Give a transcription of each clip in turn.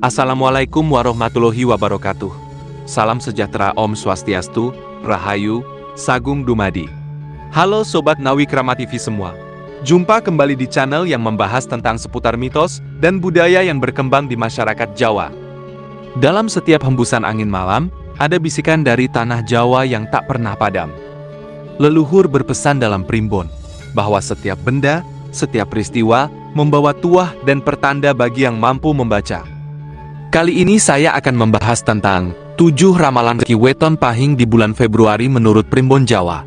Assalamualaikum warahmatullahi wabarakatuh. Salam sejahtera, Om Swastiastu, Rahayu, Sagung Dumadi. Halo Sobat Nawikrama TV semua. Jumpa kembali di channel yang membahas tentang seputar mitos dan budaya yang berkembang di masyarakat Jawa. Dalam setiap hembusan angin malam, ada bisikan dari tanah Jawa yang tak pernah padam. Leluhur berpesan dalam primbon, bahwa setiap benda, setiap peristiwa, membawa tuah dan pertanda bagi yang mampu membaca. Kali ini saya akan membahas tentang 7 ramalan rezeki weton pahing di bulan Februari menurut primbon Jawa.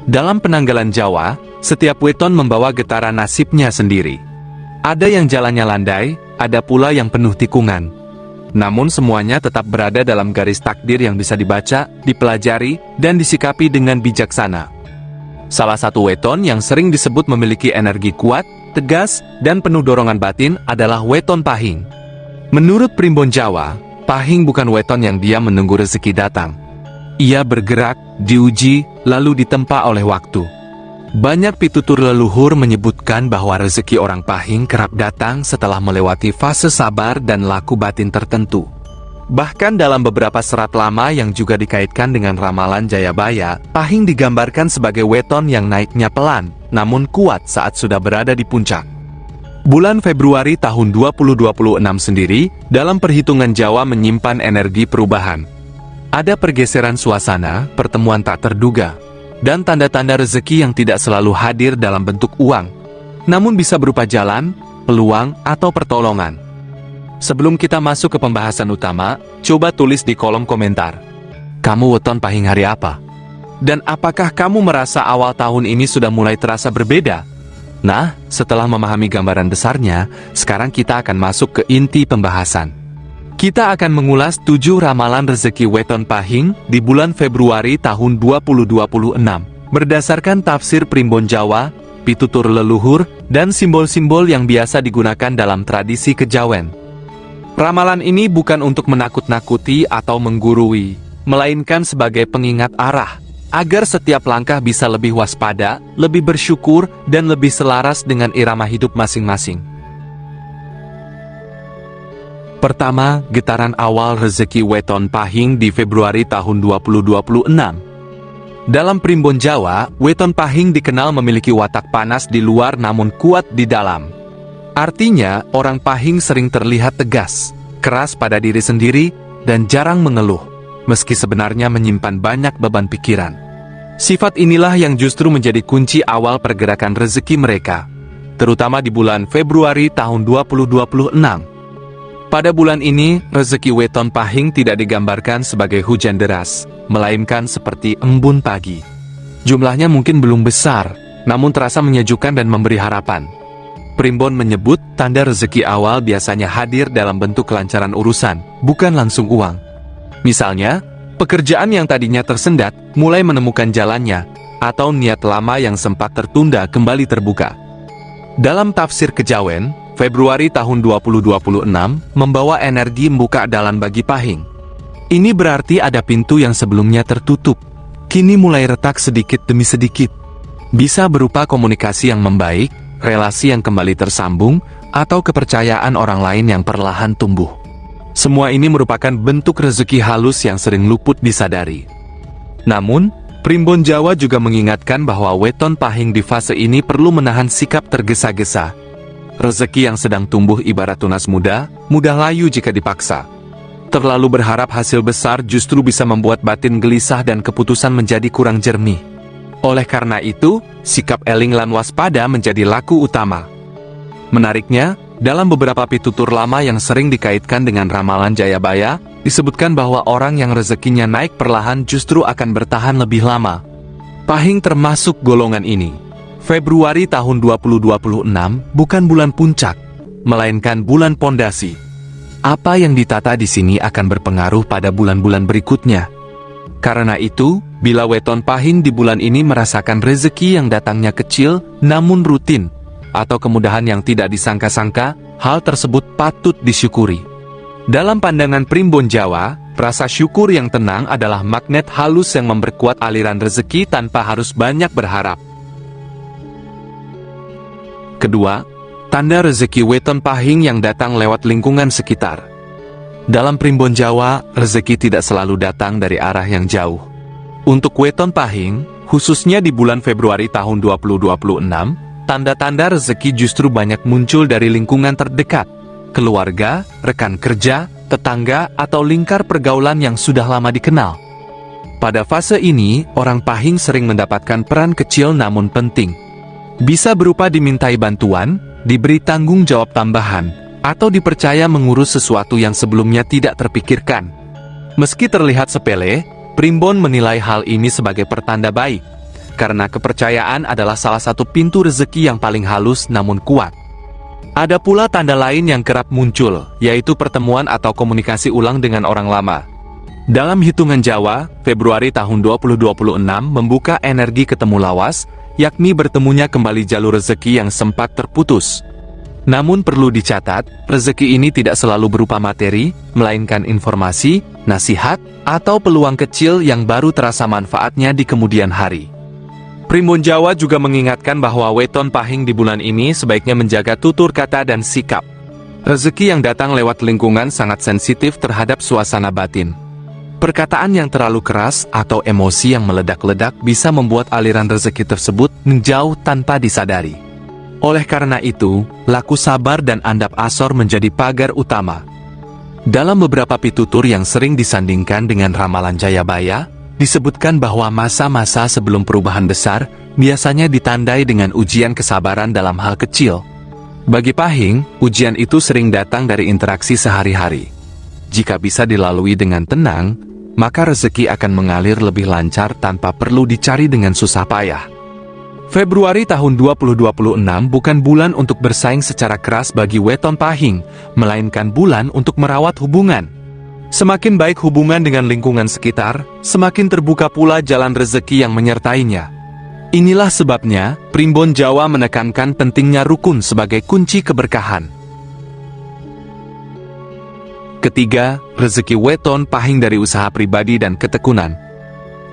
Dalam penanggalan Jawa, setiap weton membawa getaran nasibnya sendiri. Ada yang jalannya landai, ada pula yang penuh tikungan. Namun semuanya tetap berada dalam garis takdir yang bisa dibaca, dipelajari, dan disikapi dengan bijaksana. Salah satu weton yang sering disebut memiliki energi kuat, tegas, dan penuh dorongan batin adalah weton pahing. Menurut primbon Jawa, pahing bukan weton yang diam menunggu rezeki datang. Ia bergerak, diuji, lalu ditempa oleh waktu. Banyak pitutur leluhur menyebutkan bahwa rezeki orang pahing kerap datang setelah melewati fase sabar dan laku batin tertentu. Bahkan dalam beberapa serat lama yang juga dikaitkan dengan ramalan Jayabaya, pahing digambarkan sebagai weton yang naiknya pelan, namun kuat saat sudah berada di puncak. Bulan Februari tahun 2026 sendiri, dalam perhitungan Jawa menyimpan energi perubahan. Ada pergeseran suasana, pertemuan tak terduga, dan tanda-tanda rezeki yang tidak selalu hadir dalam bentuk uang, namun bisa berupa jalan, peluang, atau pertolongan. Sebelum kita masuk ke pembahasan utama, coba tulis di kolom komentar. Kamu weton pahing hari apa? Dan apakah kamu merasa awal tahun ini sudah mulai terasa berbeda? Nah, setelah memahami gambaran besarnya, sekarang kita akan masuk ke inti pembahasan. Kita akan mengulas 7 ramalan rezeki weton pahing di bulan Februari tahun 2026, berdasarkan tafsir primbon Jawa, pitutur leluhur, dan simbol-simbol yang biasa digunakan dalam tradisi kejawen. Ramalan ini bukan untuk menakut-nakuti atau menggurui, melainkan sebagai pengingat arah, agar setiap langkah bisa lebih waspada, lebih bersyukur, dan lebih selaras dengan irama hidup masing-masing. Pertama, getaran awal rezeki weton pahing di Februari tahun 2026. Dalam primbon Jawa, weton pahing dikenal memiliki watak panas di luar namun kuat di dalam. Artinya, orang pahing sering terlihat tegas, keras pada diri sendiri, dan jarang mengeluh, meski sebenarnya menyimpan banyak beban pikiran. Sifat inilah yang justru menjadi kunci awal pergerakan rezeki mereka, terutama di bulan Februari tahun 2026. Pada bulan ini, rezeki weton pahing tidak digambarkan sebagai hujan deras, melainkan seperti embun pagi. Jumlahnya mungkin belum besar, namun terasa menyejukkan dan memberi harapan. Primbon menyebut tanda rezeki awal biasanya hadir dalam bentuk kelancaran urusan, bukan langsung uang. Misalnya, pekerjaan yang tadinya tersendat mulai menemukan jalannya, atau niat lama yang sempat tertunda kembali terbuka. Dalam tafsir kejawen, Februari tahun 2026 membawa energi membuka jalan bagi pahing. Ini berarti ada pintu yang sebelumnya tertutup, kini mulai retak sedikit demi sedikit. Bisa berupa komunikasi yang membaik, relasi yang kembali tersambung, atau kepercayaan orang lain yang perlahan tumbuh. Semua ini merupakan bentuk rezeki halus yang sering luput disadari. Namun, primbon Jawa juga mengingatkan bahwa weton pahing di fase ini perlu menahan sikap tergesa-gesa. Rezeki yang sedang tumbuh ibarat tunas muda, mudah layu jika dipaksa. Terlalu berharap hasil besar justru bisa membuat batin gelisah dan keputusan menjadi kurang jernih. Oleh karena itu, sikap eling lan waspada menjadi laku utama. Menariknya, dalam beberapa pitutur lama yang sering dikaitkan dengan ramalan Jayabaya, disebutkan bahwa orang yang rezekinya naik perlahan justru akan bertahan lebih lama. Pahing termasuk golongan ini. Februari tahun 2026 bukan bulan puncak, melainkan bulan pondasi. Apa yang ditata di sini akan berpengaruh pada bulan-bulan berikutnya. Karena itu, bila weton pahing di bulan ini merasakan rezeki yang datangnya kecil namun rutin, atau kemudahan yang tidak disangka-sangka, hal tersebut patut disyukuri. Dalam pandangan primbon Jawa, rasa syukur yang tenang adalah magnet halus yang memperkuat aliran rezeki tanpa harus banyak berharap. Kedua, tanda rezeki weton pahing yang datang lewat lingkungan sekitar. Dalam primbon Jawa, rezeki tidak selalu datang dari arah yang jauh. Untuk weton pahing, khususnya di bulan Februari tahun 2026, tanda-tanda rezeki justru banyak muncul dari lingkungan terdekat, keluarga, rekan kerja, tetangga, atau lingkar pergaulan yang sudah lama dikenal. Pada fase ini, orang pahing sering mendapatkan peran kecil namun penting. Bisa berupa dimintai bantuan, diberi tanggung jawab tambahan, atau dipercaya mengurus sesuatu yang sebelumnya tidak terpikirkan. Meski terlihat sepele, primbon menilai hal ini sebagai pertanda baik, karena kepercayaan adalah salah satu pintu rezeki yang paling halus namun kuat. Ada pula tanda lain yang kerap muncul, yaitu pertemuan atau komunikasi ulang dengan orang lama. Dalam hitungan Jawa, Februari tahun 2026 membuka energi ketemu lawas, yakni bertemunya kembali jalur rezeki yang sempat terputus. Namun perlu dicatat, rezeki ini tidak selalu berupa materi, melainkan informasi, nasihat, atau peluang kecil yang baru terasa manfaatnya di kemudian hari. Primbon Jawa juga mengingatkan bahwa weton pahing di bulan ini sebaiknya menjaga tutur kata dan sikap. Rezeki yang datang lewat lingkungan sangat sensitif terhadap suasana batin. Perkataan yang terlalu keras atau emosi yang meledak-ledak bisa membuat aliran rezeki tersebut menjauh tanpa disadari. Oleh karena itu, laku sabar dan andap asor menjadi pagar utama. Dalam beberapa pitutur yang sering disandingkan dengan ramalan Jayabaya, disebutkan bahwa masa-masa sebelum perubahan besar biasanya ditandai dengan ujian kesabaran dalam hal kecil. Bagi pahing, ujian itu sering datang dari interaksi sehari-hari. Jika bisa dilalui dengan tenang, maka rezeki akan mengalir lebih lancar tanpa perlu dicari dengan susah payah. Februari tahun 2026 bukan bulan untuk bersaing secara keras bagi weton pahing, melainkan bulan untuk merawat hubungan. Semakin baik hubungan dengan lingkungan sekitar, semakin terbuka pula jalan rezeki yang menyertainya. Inilah sebabnya, primbon Jawa menekankan pentingnya rukun sebagai kunci keberkahan. Ketiga, rezeki weton pahing dari usaha pribadi dan ketekunan.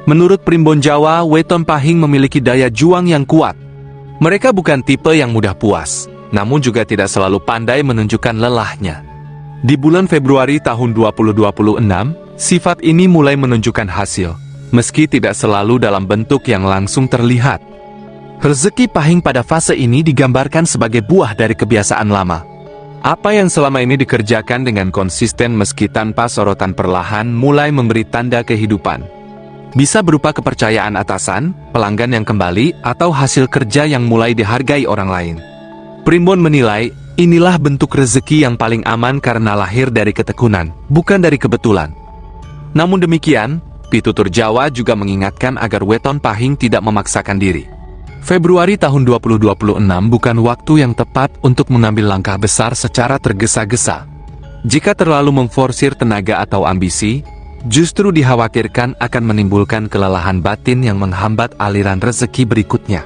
Menurut primbon Jawa, weton pahing memiliki daya juang yang kuat. Mereka bukan tipe yang mudah puas, namun juga tidak selalu pandai menunjukkan lelahnya. Di bulan Februari tahun 2026, sifat ini mulai menunjukkan hasil, meski tidak selalu dalam bentuk yang langsung terlihat. Rezeki pahing pada fase ini digambarkan sebagai buah dari kebiasaan lama. Apa yang selama ini dikerjakan dengan konsisten meski tanpa sorotan perlahan mulai memberi tanda kehidupan. Bisa berupa kepercayaan atasan, pelanggan yang kembali, atau hasil kerja yang mulai dihargai orang lain. Primbon menilai, inilah bentuk rezeki yang paling aman karena lahir dari ketekunan, bukan dari kebetulan. Namun demikian, pitutur Jawa juga mengingatkan agar weton pahing tidak memaksakan diri. Februari tahun 2026 bukan waktu yang tepat untuk mengambil langkah besar secara tergesa-gesa. Jika terlalu memforsir tenaga atau ambisi, justru dikhawatirkan akan menimbulkan kelelahan batin yang menghambat aliran rezeki berikutnya.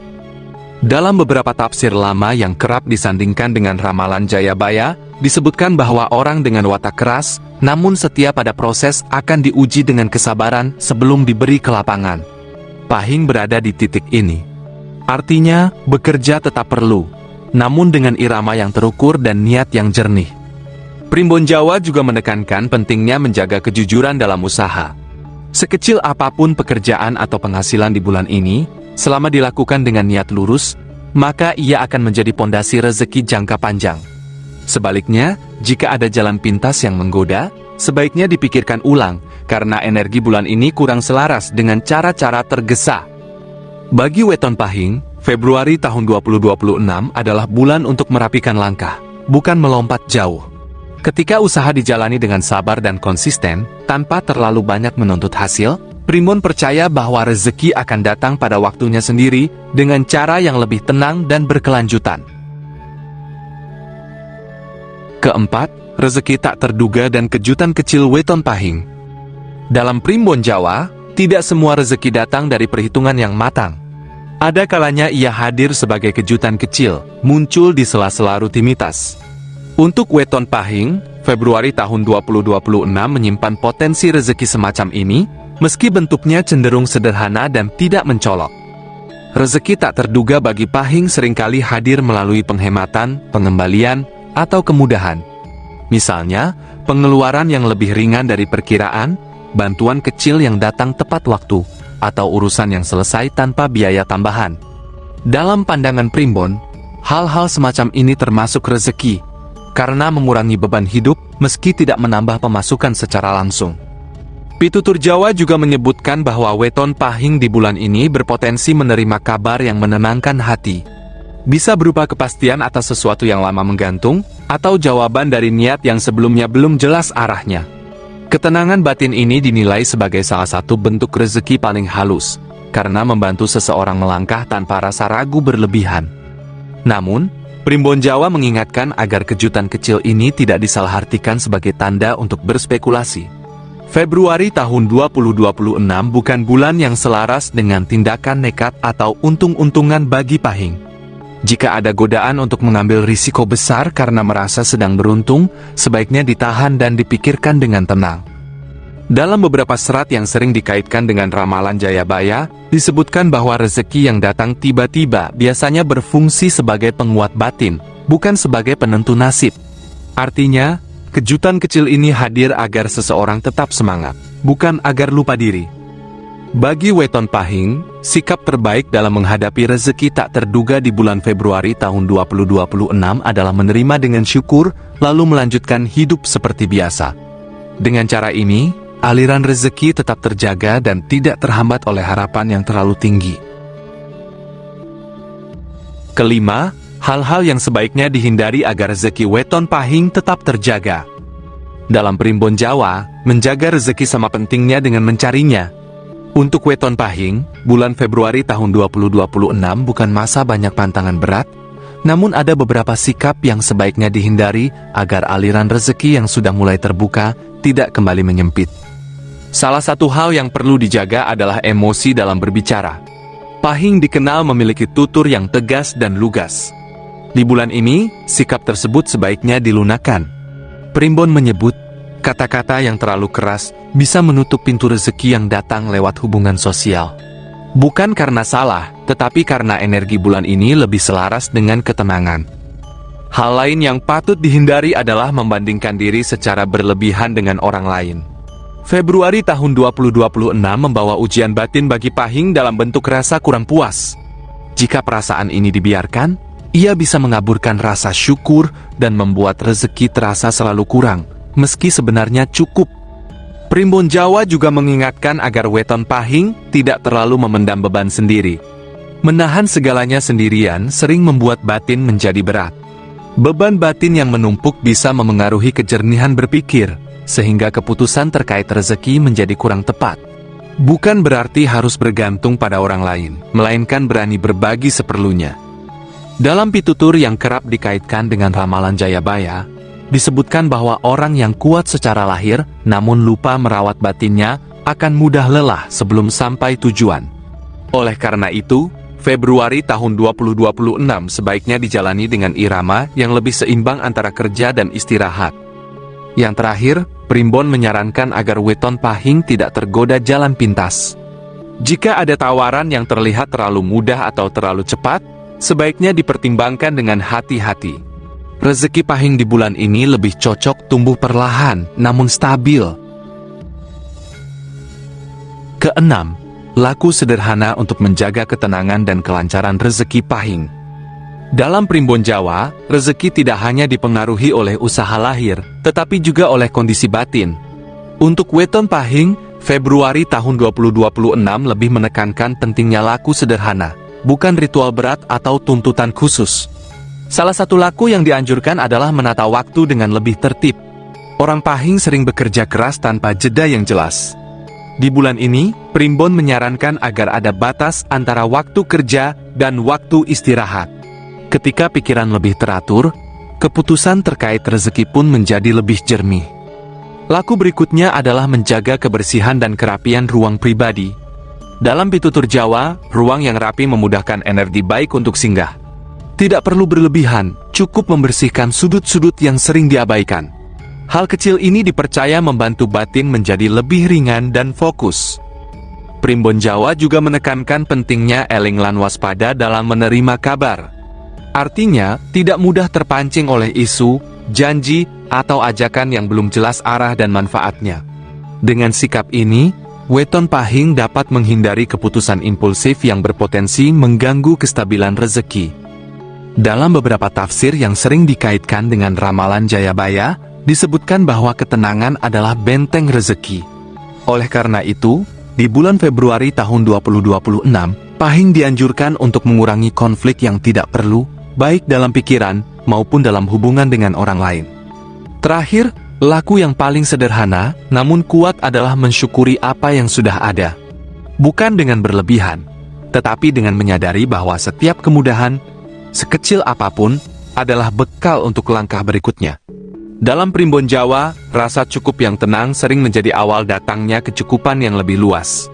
Dalam beberapa tafsir lama yang kerap disandingkan dengan ramalan Jayabaya, disebutkan bahwa orang dengan watak keras, namun setia pada proses akan diuji dengan kesabaran sebelum diberi kelapangan. Pahing berada di titik ini. Artinya, bekerja tetap perlu, namun dengan irama yang terukur dan niat yang jernih. Primbon Jawa juga menekankan pentingnya menjaga kejujuran dalam usaha. Sekecil apapun pekerjaan atau penghasilan di bulan ini, selama dilakukan dengan niat lurus, maka ia akan menjadi pondasi rezeki jangka panjang. Sebaliknya, jika ada jalan pintas yang menggoda, sebaiknya dipikirkan ulang, karena energi bulan ini kurang selaras dengan cara-cara tergesa. Bagi weton pahing, Februari tahun 2026 adalah bulan untuk merapikan langkah, bukan melompat jauh. Ketika usaha dijalani dengan sabar dan konsisten, tanpa terlalu banyak menuntut hasil, primbon percaya bahwa rezeki akan datang pada waktunya sendiri, dengan cara yang lebih tenang dan berkelanjutan. Keempat, rezeki tak terduga dan kejutan kecil weton pahing. Dalam primbon Jawa, tidak semua rezeki datang dari perhitungan yang matang. Ada kalanya ia hadir sebagai kejutan kecil, muncul di sela-sela rutinitas. Untuk weton pahing, Februari tahun 2026 menyimpan potensi rezeki semacam ini, meski bentuknya cenderung sederhana dan tidak mencolok. Rezeki tak terduga bagi pahing seringkali hadir melalui penghematan, pengembalian, atau kemudahan. Misalnya, pengeluaran yang lebih ringan dari perkiraan, bantuan kecil yang datang tepat waktu, atau urusan yang selesai tanpa biaya tambahan. Dalam pandangan Primbon, hal-hal semacam ini termasuk rezeki, karena mengurangi beban hidup meski tidak menambah pemasukan secara langsung. Pitutur Jawa juga menyebutkan bahwa weton pahing di bulan ini berpotensi menerima kabar yang menenangkan hati. Bisa berupa kepastian atas sesuatu yang lama menggantung, atau jawaban dari niat yang sebelumnya belum jelas arahnya. Ketenangan batin ini dinilai sebagai salah satu bentuk rezeki paling halus, karena membantu seseorang melangkah tanpa rasa ragu berlebihan. Namun, Primbon Jawa mengingatkan agar kejutan kecil ini tidak disalahartikan sebagai tanda untuk berspekulasi. Februari tahun 2026 bukan bulan yang selaras dengan tindakan nekat atau untung-untungan bagi pahing. Jika ada godaan untuk mengambil risiko besar karena merasa sedang beruntung, sebaiknya ditahan dan dipikirkan dengan tenang. Dalam beberapa serat yang sering dikaitkan dengan ramalan Jayabaya, disebutkan bahwa rezeki yang datang tiba-tiba biasanya berfungsi sebagai penguat batin, bukan sebagai penentu nasib. Artinya, kejutan kecil ini hadir agar seseorang tetap semangat, bukan agar lupa diri. Bagi weton pahing, sikap terbaik dalam menghadapi rezeki tak terduga di bulan Februari tahun 2026 adalah menerima dengan syukur, lalu melanjutkan hidup seperti biasa. Dengan cara ini, aliran rezeki tetap terjaga dan tidak terhambat oleh harapan yang terlalu tinggi. Kelima, hal-hal yang sebaiknya dihindari agar rezeki weton pahing tetap terjaga. Dalam Primbon Jawa, menjaga rezeki sama pentingnya dengan mencarinya. Untuk weton pahing, bulan Februari tahun 2026 bukan masa banyak pantangan berat, namun ada beberapa sikap yang sebaiknya dihindari agar aliran rezeki yang sudah mulai terbuka tidak kembali menyempit. Salah satu hal yang perlu dijaga adalah emosi dalam berbicara. Pahing dikenal memiliki tutur yang tegas dan lugas. Di bulan ini, sikap tersebut sebaiknya dilunakkan. Primbon menyebut, kata-kata yang terlalu keras bisa menutup pintu rezeki yang datang lewat hubungan sosial. Bukan karena salah, tetapi karena energi bulan ini lebih selaras dengan ketenangan. Hal lain yang patut dihindari adalah membandingkan diri secara berlebihan dengan orang lain. Februari tahun 2026 membawa ujian batin bagi pahing dalam bentuk rasa kurang puas. Jika perasaan ini dibiarkan, ia bisa mengaburkan rasa syukur dan membuat rezeki terasa selalu kurang, meski sebenarnya cukup. Primbon Jawa juga mengingatkan agar weton pahing tidak terlalu memendam beban sendiri. Menahan segalanya sendirian sering membuat batin menjadi berat. Beban batin yang menumpuk bisa memengaruhi kejernihan berpikir, sehingga keputusan terkait rezeki menjadi kurang tepat. Bukan berarti harus bergantung pada orang lain, melainkan berani berbagi seperlunya. Dalam pitutur yang kerap dikaitkan dengan ramalan Jayabaya, disebutkan bahwa orang yang kuat secara lahir, namun lupa merawat batinnya, akan mudah lelah sebelum sampai tujuan. Oleh karena itu, Februari tahun 2026 sebaiknya dijalani dengan irama yang lebih seimbang antara kerja dan istirahat. Yang terakhir, Primbon menyarankan agar weton pahing tidak tergoda jalan pintas. Jika ada tawaran yang terlihat terlalu mudah atau terlalu cepat, sebaiknya dipertimbangkan dengan hati-hati. Rezeki pahing di bulan ini lebih cocok tumbuh perlahan, namun stabil. Keenam, laku sederhana untuk menjaga ketenangan dan kelancaran rezeki pahing. Dalam Primbon Jawa, rezeki tidak hanya dipengaruhi oleh usaha lahir, tetapi juga oleh kondisi batin. Untuk weton pahing, Februari tahun 2026 lebih menekankan pentingnya laku sederhana, bukan ritual berat atau tuntutan khusus. Salah satu laku yang dianjurkan adalah menata waktu dengan lebih tertib. Orang pahing sering bekerja keras tanpa jeda yang jelas. Di bulan ini, Primbon menyarankan agar ada batas antara waktu kerja dan waktu istirahat. Ketika pikiran lebih teratur, keputusan terkait rezeki pun menjadi lebih jernih. Laku berikutnya adalah menjaga kebersihan dan kerapian ruang pribadi. Dalam pitutur Jawa, ruang yang rapi memudahkan energi baik untuk singgah. Tidak perlu berlebihan, cukup membersihkan sudut-sudut yang sering diabaikan. Hal kecil ini dipercaya membantu batin menjadi lebih ringan dan fokus. Primbon Jawa juga menekankan pentingnya eling lan waspada dalam menerima kabar. Artinya, tidak mudah terpancing oleh isu, janji, atau ajakan yang belum jelas arah dan manfaatnya. Dengan sikap ini, weton pahing dapat menghindari keputusan impulsif yang berpotensi mengganggu kestabilan rezeki. Dalam beberapa tafsir yang sering dikaitkan dengan ramalan Jayabaya, disebutkan bahwa ketenangan adalah benteng rezeki. Oleh karena itu, di bulan Februari tahun 2026, pahing dianjurkan untuk mengurangi konflik yang tidak perlu, baik dalam pikiran maupun dalam hubungan dengan orang lain. Terakhir, laku yang paling sederhana namun kuat adalah mensyukuri apa yang sudah ada. Bukan dengan berlebihan, tetapi dengan menyadari bahwa setiap kemudahan, sekecil apapun, adalah bekal untuk langkah berikutnya. Dalam Primbon Jawa, rasa cukup yang tenang sering menjadi awal datangnya kecukupan yang lebih luas.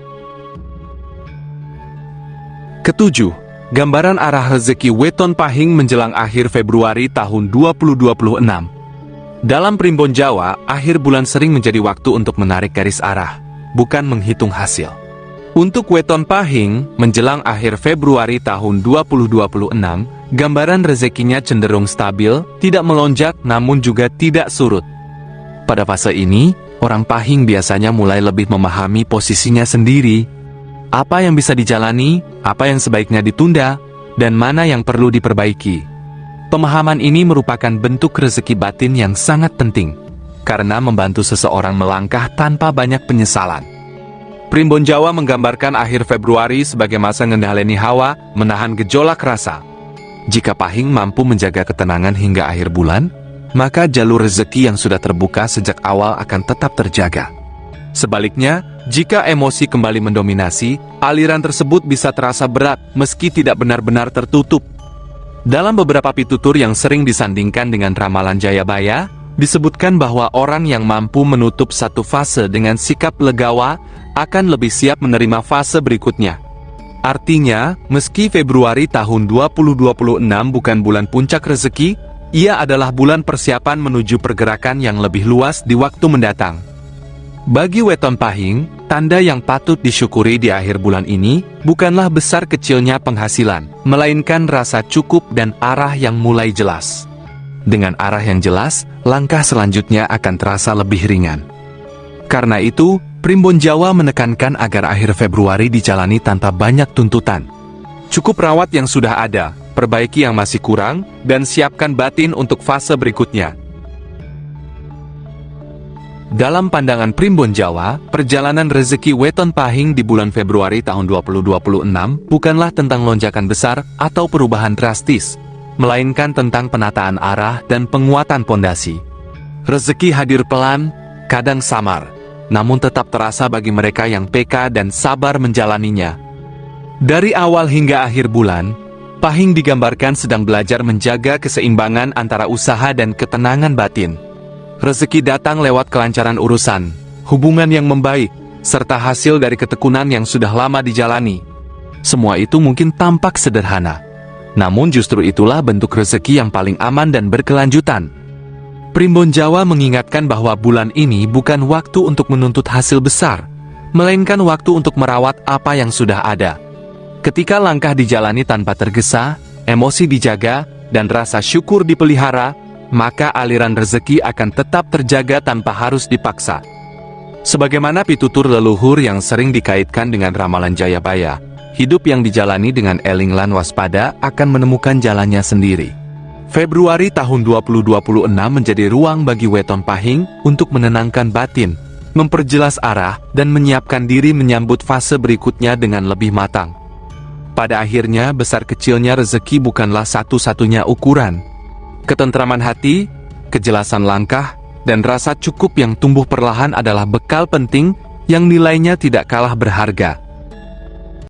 Ketujuh, gambaran arah rezeki weton pahing menjelang akhir Februari tahun 2026. Dalam Primbon Jawa, akhir bulan sering menjadi waktu untuk menarik garis arah, bukan menghitung hasil. Untuk weton pahing, menjelang akhir Februari tahun 2026, gambaran rezekinya cenderung stabil, tidak melonjak namun juga tidak surut. Pada fase ini, orang pahing biasanya mulai lebih memahami posisinya sendiri, apa yang bisa dijalani, apa yang sebaiknya ditunda, dan mana yang perlu diperbaiki. Pemahaman ini merupakan bentuk rezeki batin yang sangat penting, karena membantu seseorang melangkah tanpa banyak penyesalan. Primbon Jawa menggambarkan akhir Februari sebagai masa ngendhaleni hawa, menahan gejolak rasa. Jika pahing mampu menjaga ketenangan hingga akhir bulan, maka jalur rezeki yang sudah terbuka sejak awal akan tetap terjaga. Sebaliknya, jika emosi kembali mendominasi, aliran tersebut bisa terasa berat meski tidak benar-benar tertutup. Dalam beberapa pitutur yang sering disandingkan dengan ramalan Jayabaya, disebutkan bahwa orang yang mampu menutup satu fase dengan sikap legawa akan lebih siap menerima fase berikutnya. Artinya, meski Februari tahun 2026 bukan bulan puncak rezeki, ia adalah bulan persiapan menuju pergerakan yang lebih luas di waktu mendatang. Bagi weton pahing, tanda yang patut disyukuri di akhir bulan ini bukanlah besar kecilnya penghasilan, melainkan rasa cukup dan arah yang mulai jelas. Dengan arah yang jelas, langkah selanjutnya akan terasa lebih ringan. Karena itu, Primbon Jawa menekankan agar akhir Februari dijalani tanpa banyak tuntutan. Cukup rawat yang sudah ada, perbaiki yang masih kurang, dan siapkan batin untuk fase berikutnya. Dalam pandangan Primbon Jawa, perjalanan rezeki weton pahing di bulan Februari tahun 2026 bukanlah tentang lonjakan besar atau perubahan drastis, melainkan tentang penataan arah dan penguatan pondasi. Rezeki hadir pelan, kadang samar, namun tetap terasa bagi mereka yang peka dan sabar menjalaninya. Dari awal hingga akhir bulan, pahing digambarkan sedang belajar menjaga keseimbangan antara usaha dan ketenangan batin. Rezeki datang lewat kelancaran urusan, hubungan yang membaik, serta hasil dari ketekunan yang sudah lama dijalani. Semua itu mungkin tampak sederhana, namun justru itulah bentuk rezeki yang paling aman dan berkelanjutan. Primbon Jawa mengingatkan bahwa bulan ini bukan waktu untuk menuntut hasil besar, melainkan waktu untuk merawat apa yang sudah ada. Ketika langkah dijalani tanpa tergesa, emosi dijaga, dan rasa syukur dipelihara, maka aliran rezeki akan tetap terjaga tanpa harus dipaksa. Sebagaimana pitutur leluhur yang sering dikaitkan dengan ramalan Jayabaya, hidup yang dijalani dengan eling lan waspada akan menemukan jalannya sendiri. Februari tahun 2026 menjadi ruang bagi weton pahing untuk menenangkan batin, memperjelas arah, dan menyiapkan diri menyambut fase berikutnya dengan lebih matang. Pada akhirnya, besar kecilnya rezeki bukanlah satu-satunya ukuran. Ketentraman hati, kejelasan langkah, dan rasa cukup yang tumbuh perlahan adalah bekal penting yang nilainya tidak kalah berharga.